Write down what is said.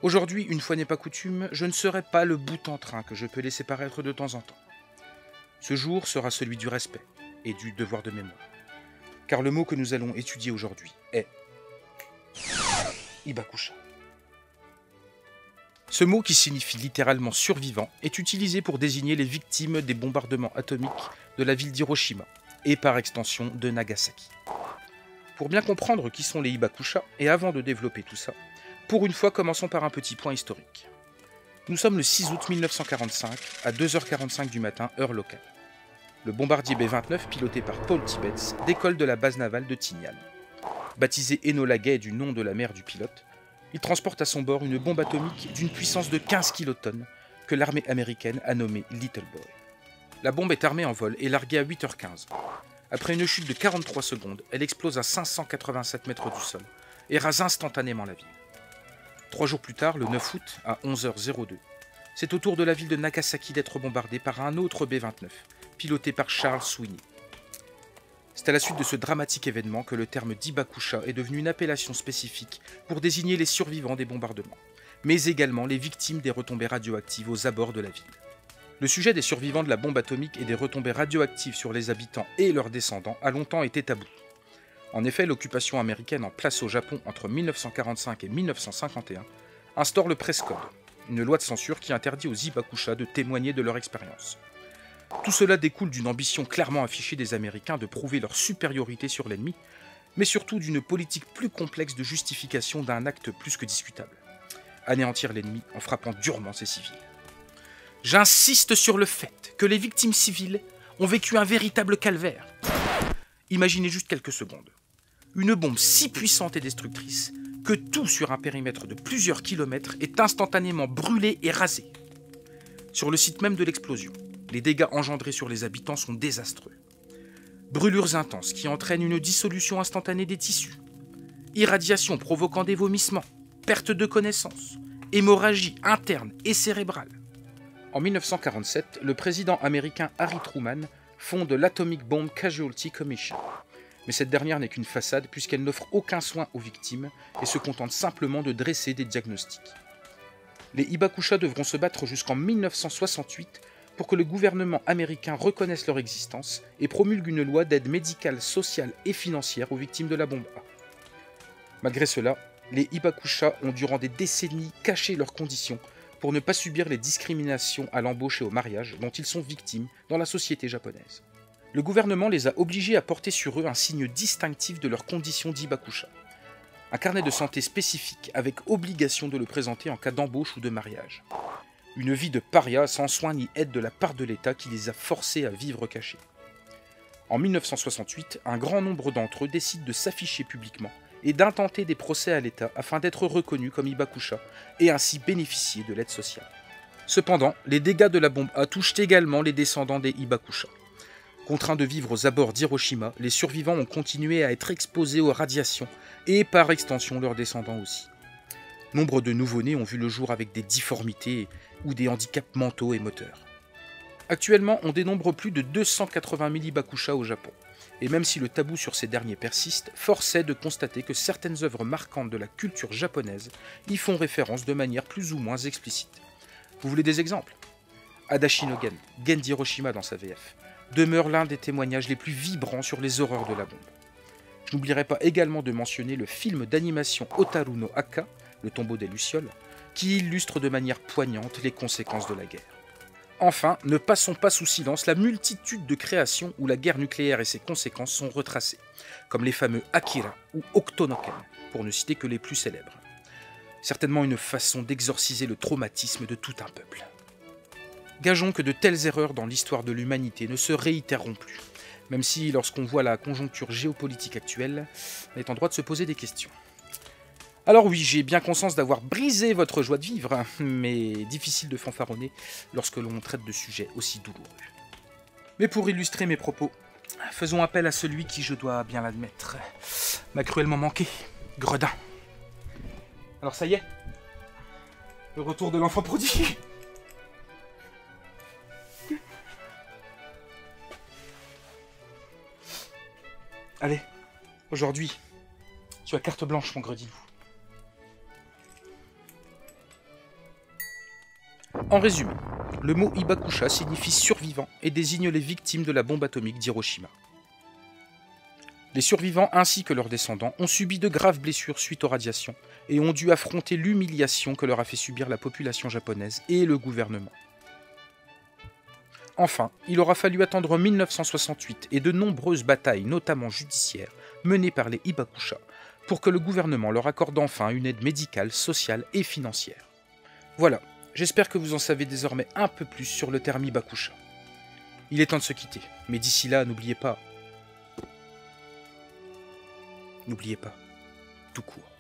Aujourd'hui, une fois n'est pas coutume, je ne serai pas le bout en train que je peux laisser paraître de temps en temps. Ce jour sera celui du respect et du devoir de mémoire. Car le mot que nous allons étudier aujourd'hui est Hibakusha. Ce mot, qui signifie littéralement survivant, est utilisé pour désigner les victimes des bombardements atomiques de la ville d'Hiroshima et par extension de Nagasaki. Pour bien comprendre qui sont les Hibakusha, et avant de développer tout ça, pour une fois commençons par un petit point historique. Nous sommes le 6 août 1945 à 2h45 du matin, heure locale. Le bombardier B-29, piloté par Paul Tibbets, décolle de la base navale de Tinian. Baptisé Enola Gay du nom de la mère du pilote, il transporte à son bord une bombe atomique d'une puissance de 15 kilotonnes que l'armée américaine a nommée Little Boy. La bombe est armée en vol et larguée à 8h15. Après une chute de 43 secondes, elle explose à 587 mètres du sol et rase instantanément la ville. 3 jours plus tard, le 9 août, à 11h02, c'est au tour de la ville de Nagasaki d'être bombardée par un autre B-29, piloté par Charles Sweeney. C'est à la suite de ce dramatique événement que le terme d'Hibakusha est devenu une appellation spécifique pour désigner les survivants des bombardements, mais également les victimes des retombées radioactives aux abords de la ville. Le sujet des survivants de la bombe atomique et des retombées radioactives sur les habitants et leurs descendants a longtemps été tabou. En effet, l'occupation américaine en place au Japon entre 1945 et 1951 instaure le Press Code, une loi de censure qui interdit aux Hibakusha de témoigner de leur expérience. Tout cela découle d'une ambition clairement affichée des Américains de prouver leur supériorité sur l'ennemi, mais surtout d'une politique plus complexe de justification d'un acte plus que discutable. Anéantir l'ennemi en frappant durement ses civils. J'insiste sur le fait que les victimes civiles ont vécu un véritable calvaire. Imaginez juste quelques secondes. Une bombe si puissante et destructrice que tout sur un périmètre de plusieurs kilomètres est instantanément brûlé et rasé. Sur le site même de l'explosion, les dégâts engendrés sur les habitants sont désastreux. Brûlures intenses qui entraînent une dissolution instantanée des tissus, irradiation provoquant des vomissements, perte de connaissance, hémorragie interne et cérébrale. En 1947, le président américain Harry Truman fonde l'Atomic Bomb Casualty Commission. Mais cette dernière n'est qu'une façade puisqu'elle n'offre aucun soin aux victimes et se contente simplement de dresser des diagnostics. Les Hibakusha devront se battre jusqu'en 1968 pour que le gouvernement américain reconnaisse leur existence et promulgue une loi d'aide médicale, sociale et financière aux victimes de la bombe A. Malgré cela, les Hibakusha ont durant des décennies caché leurs conditions pour ne pas subir les discriminations à l'embauche et au mariage dont ils sont victimes dans la société japonaise. Le gouvernement les a obligés à porter sur eux un signe distinctif de leur condition d'Hibakusha. Un carnet de santé spécifique avec obligation de le présenter en cas d'embauche ou de mariage. Une vie de paria sans soins ni aide de la part de l'État qui les a forcés à vivre cachés. En 1968, un grand nombre d'entre eux décident de s'afficher publiquement et d'intenter des procès à l'État afin d'être reconnus comme Hibakusha et ainsi bénéficier de l'aide sociale. Cependant, les dégâts de la bombe A touchent également les descendants des Hibakusha. Contraints de vivre aux abords d'Hiroshima, les survivants ont continué à être exposés aux radiations et par extension leurs descendants aussi. Nombre de nouveau-nés ont vu le jour avec des difformités ou des handicaps mentaux et moteurs. Actuellement, on dénombre plus de 280 000 Hibakusha au Japon. Et même si le tabou sur ces derniers persiste, force est de constater que certaines œuvres marquantes de la culture japonaise y font référence de manière plus ou moins explicite. Vous voulez des exemples ? Adachi no Gen, Gen d'Hiroshima dans sa VF, demeure l'un des témoignages les plus vibrants sur les horreurs de la bombe. Je n'oublierai pas également de mentionner le film d'animation Otaru no Haka, Le tombeau des Lucioles, qui illustre de manière poignante les conséquences de la guerre. Enfin, ne passons pas sous silence la multitude de créations où la guerre nucléaire et ses conséquences sont retracées, comme les fameux Akira ou Octonoken, pour ne citer que les plus célèbres. Certainement une façon d'exorciser le traumatisme de tout un peuple. Gageons que de telles erreurs dans l'histoire de l'humanité ne se réitéreront plus, même si, lorsqu'on voit la conjoncture géopolitique actuelle, on est en droit de se poser des questions. Alors oui, j'ai bien conscience d'avoir brisé votre joie de vivre, mais difficile de fanfaronner lorsque l'on traite de sujets aussi douloureux. Mais pour illustrer mes propos, faisons appel à celui qui, je dois bien l'admettre, m'a cruellement manqué, Gredin. Alors ça y est, le retour de l'enfant prodigue. Allez, aujourd'hui, tu as carte blanche, mon Gredilou. En résumé, le mot Hibakusha signifie survivant et désigne les victimes de la bombe atomique d'Hiroshima. Les survivants ainsi que leurs descendants ont subi de graves blessures suite aux radiations et ont dû affronter l'humiliation que leur a fait subir la population japonaise et le gouvernement. Enfin, il aura fallu attendre 1968 et de nombreuses batailles, notamment judiciaires, menées par les Hibakusha, pour que le gouvernement leur accorde enfin une aide médicale, sociale et financière. Voilà, j'espère que vous en savez désormais un peu plus sur le terme Hibakusha. Il est temps de se quitter, mais d'ici là, n'oubliez pas, tout court.